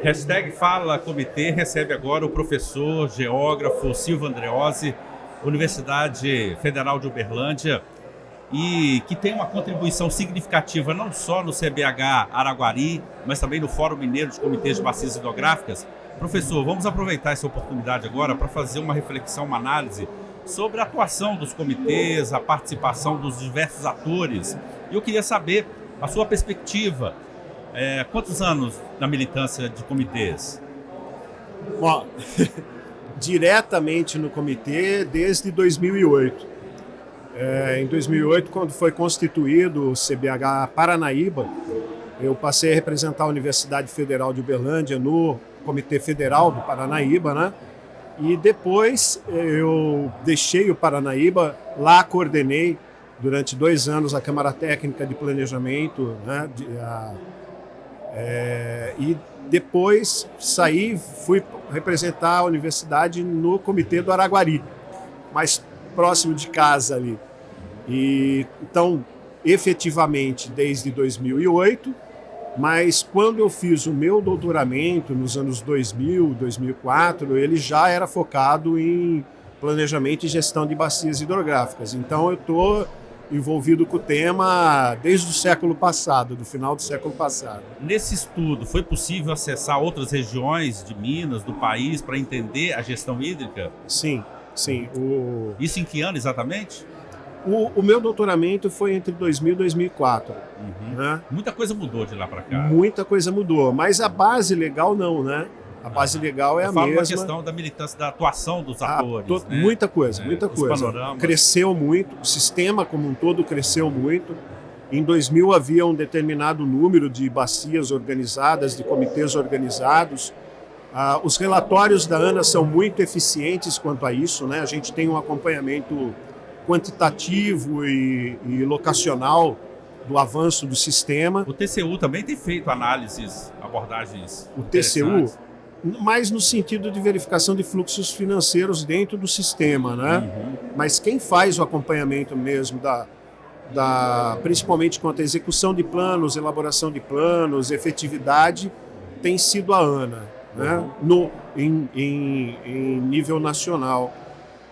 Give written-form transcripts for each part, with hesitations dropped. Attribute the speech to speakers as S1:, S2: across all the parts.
S1: Hashtag Fala Comitê recebe agora o professor, geógrafo Silvio Andreozzi, Universidade Federal de Uberlândia, e que tem uma contribuição significativa não só no CBH Araguari, mas também no Fórum Mineiro de Comitês de Bacias Hidrográficas. Professor, vamos aproveitar essa oportunidade agora para fazer uma reflexão, uma análise sobre a atuação dos comitês, a participação dos diversos atores. E eu queria saber a sua perspectiva. Quantos anos na militância de comitês?
S2: Bom, diretamente no comitê desde 2008. Em 2008, quando foi constituído o CBH Paranaíba, eu passei a representar a Universidade Federal de Uberlândia no Comitê Federal do Paranaíba, né? E depois eu deixei o Paranaíba, lá coordenei durante 2 anos a Câmara Técnica de Planejamento, né? E depois saí, fui representar a universidade no Comitê do Araguari, mais próximo de casa ali. E então, efetivamente, desde 2008, mas quando eu fiz o meu doutoramento nos anos 2000, 2004, ele já era focado em planejamento e gestão de bacias hidrográficas. Então eu estou envolvido com o tema desde o século passado, do final do século passado.
S1: Nesse estudo, foi possível acessar outras regiões de Minas, do país, para entender a gestão hídrica?
S2: Sim.
S1: Isso em que ano exatamente?
S2: O meu doutoramento foi entre 2000 e 2004. Né?
S1: Muita coisa mudou de lá para cá.
S2: Muita coisa mudou, mas a base legal não, né? A base legal é a mesma.
S1: A questão da militância, da atuação dos atores. Né?
S2: Muita coisa.
S1: Panoramas.
S2: Cresceu muito, o sistema como um todo cresceu muito. Em 2000 havia um determinado número de bacias organizadas, de comitês organizados. Os relatórios da ANA são muito eficientes quanto a isso, né? A gente tem um acompanhamento quantitativo e locacional do avanço do sistema.
S1: O TCU também tem feito análises, abordagens.
S2: O TCU, mais no sentido de verificação de fluxos financeiros dentro do sistema, né? Mas quem faz o acompanhamento mesmo principalmente quanto à execução de planos, elaboração de planos, efetividade, tem sido a ANA, né? Em nível nacional.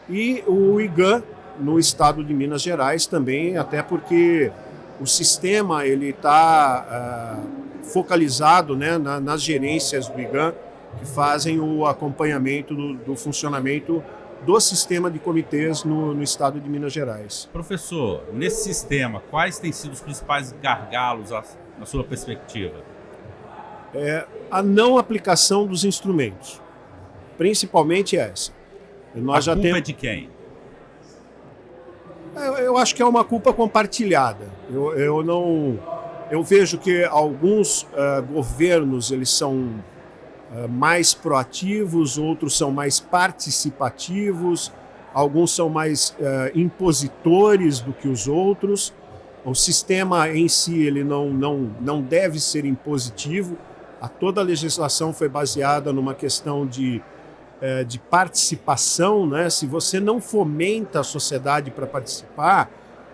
S2: E o IGAN no estado de Minas Gerais também, até porque o sistema ele está focalizado, né, nas gerências do IGAN, que fazem o acompanhamento do funcionamento do sistema de comitês no estado de Minas Gerais.
S1: Professor, nesse sistema, quais têm sido os principais gargalos na sua perspectiva?
S2: A não aplicação dos instrumentos, principalmente essa.
S1: A culpa é de quem?
S2: Eu acho que é uma culpa compartilhada. Eu vejo que alguns governos eles são mais proativos, outros são mais participativos, alguns são mais impositores do que os outros. O sistema em si ele não deve ser impositivo. Toda a legislação foi baseada numa questão de participação, né? Se você não fomenta a sociedade para participar,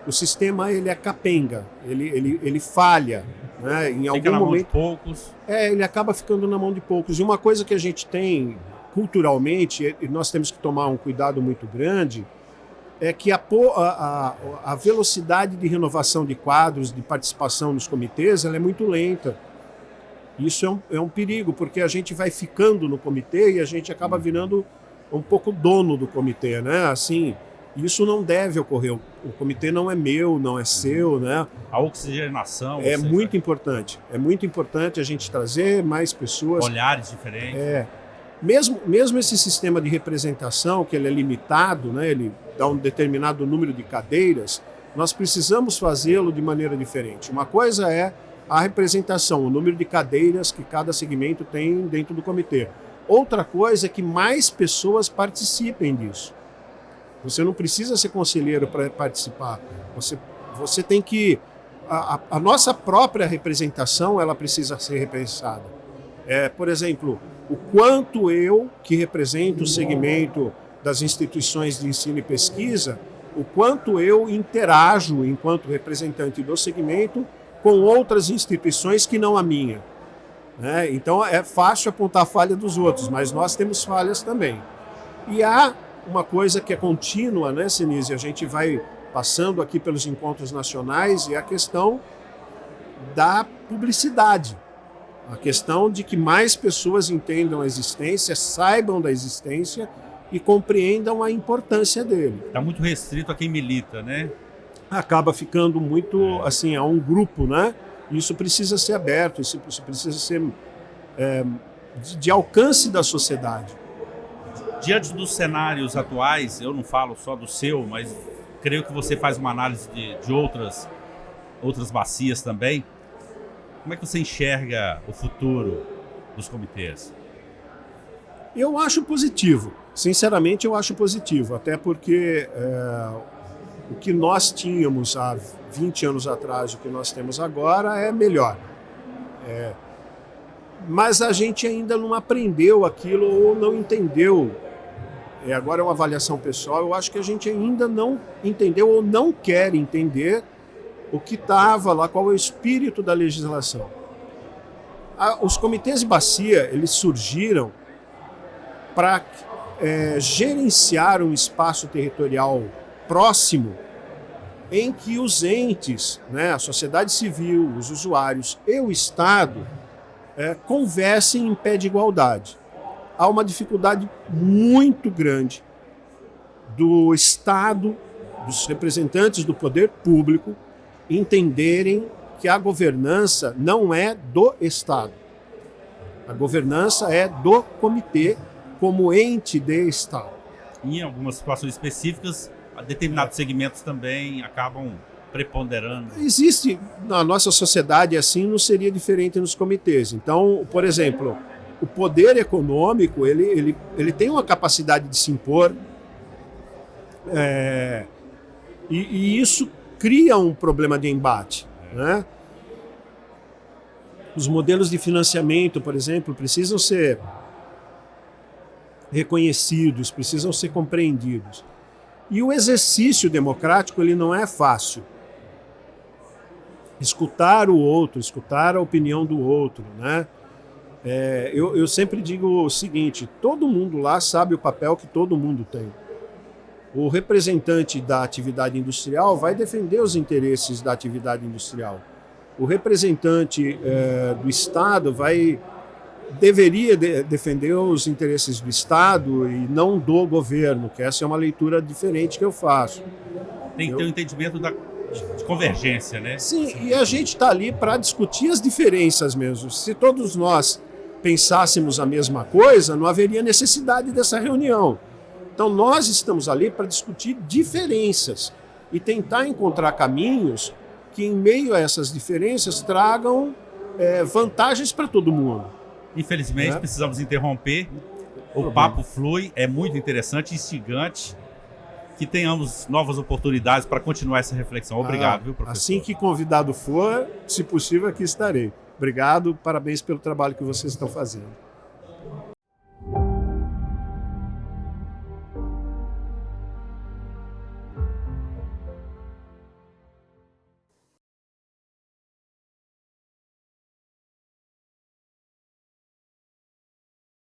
S2: o sistema ele é capenga, ele falha, né? Em algum momento, mão de
S1: poucos.
S2: Ele acaba ficando na mão de poucos. E uma coisa que a gente tem culturalmente, e nós temos que tomar um cuidado muito grande, é que a velocidade de renovação de quadros, de participação nos comitês, ela é muito lenta. Isso é um perigo, porque a gente vai ficando no comitê e a gente acaba virando um pouco dono do comitê, né? Assim, isso não deve ocorrer. O comitê não é meu, não é seu, né?
S1: A oxigenação.
S2: É muito importante. É muito importante a gente trazer mais pessoas.
S1: Olhares diferentes.
S2: Mesmo esse sistema de representação, que ele é limitado, né? Ele dá um determinado número de cadeiras, nós precisamos fazê-lo de maneira diferente. Uma coisa é a representação, o número de cadeiras que cada segmento tem dentro do comitê. Outra coisa é que mais pessoas participem disso. Você não precisa ser conselheiro para participar. Você tem que... A nossa própria representação ela precisa ser repensada. Por exemplo, o quanto eu, que represento o segmento das instituições de ensino e pesquisa, o quanto eu interajo enquanto representante do segmento com outras instituições que não a minha. né? Então é fácil apontar a falha dos outros, mas nós temos falhas também. E há uma coisa que é contínua, né, Sinise? A gente vai passando aqui pelos encontros nacionais, e a questão da publicidade. A questão de que mais pessoas entendam a existência, saibam da existência e compreendam a importância dele.
S1: Está muito restrito a quem milita, né?
S2: Acaba ficando muito assim, a um grupo, né? Isso precisa ser aberto, isso precisa ser de alcance da sociedade.
S1: Diante dos cenários atuais, eu não falo só do seu, mas creio que você faz uma análise de outras bacias também. Como é que você enxerga o futuro dos comitês?
S2: Eu acho positivo. Sinceramente, eu acho positivo. Até porque o que nós tínhamos há 20 anos atrás, o que nós temos agora, é melhor. Mas a gente ainda não aprendeu aquilo ou não entendeu. Agora é uma avaliação pessoal. Eu acho que a gente ainda não entendeu ou não quer entender o que estava lá, qual é o espírito da legislação. Os comitês de bacia, eles surgiram para gerenciar um espaço territorial próximo em que os entes, né, a sociedade civil, os usuários e o Estado conversem em pé de igualdade. Há uma dificuldade muito grande do Estado, dos representantes do poder público, entenderem que a governança não é do Estado. A governança é do comitê como ente de Estado.
S1: Em algumas situações específicas, determinados segmentos também acabam preponderando.
S2: Existe, na nossa sociedade assim, não seria diferente nos comitês. Então, por exemplo, o poder econômico, ele tem uma capacidade de se impor, e isso cria um problema de embate, né? Os modelos de financiamento, por exemplo, precisam ser reconhecidos, precisam ser compreendidos. E o exercício democrático, ele não é fácil. Escutar o outro, escutar a opinião do outro, né? Eu sempre digo o seguinte: todo mundo lá sabe o papel que todo mundo tem. O representante da atividade industrial vai defender os interesses da atividade industrial. O representante do Estado deveria defender os interesses do Estado e não do governo, que essa é uma leitura diferente que eu faço.
S1: Tem que ter um entendimento de convergência, né?
S2: Sim, e a gente está ali para discutir as diferenças mesmo. Se todos nós pensássemos a mesma coisa, não haveria necessidade dessa reunião. Então nós estamos ali para discutir diferenças e tentar encontrar caminhos que, em meio a essas diferenças, tragam vantagens para todo mundo.
S1: Infelizmente, precisamos interromper. O papo flui, é muito interessante, instigante. Que tenhamos novas oportunidades para continuar essa reflexão. Obrigado, viu, professor?
S2: Assim que convidado for, se possível, aqui estarei. Obrigado, parabéns pelo trabalho que vocês estão fazendo.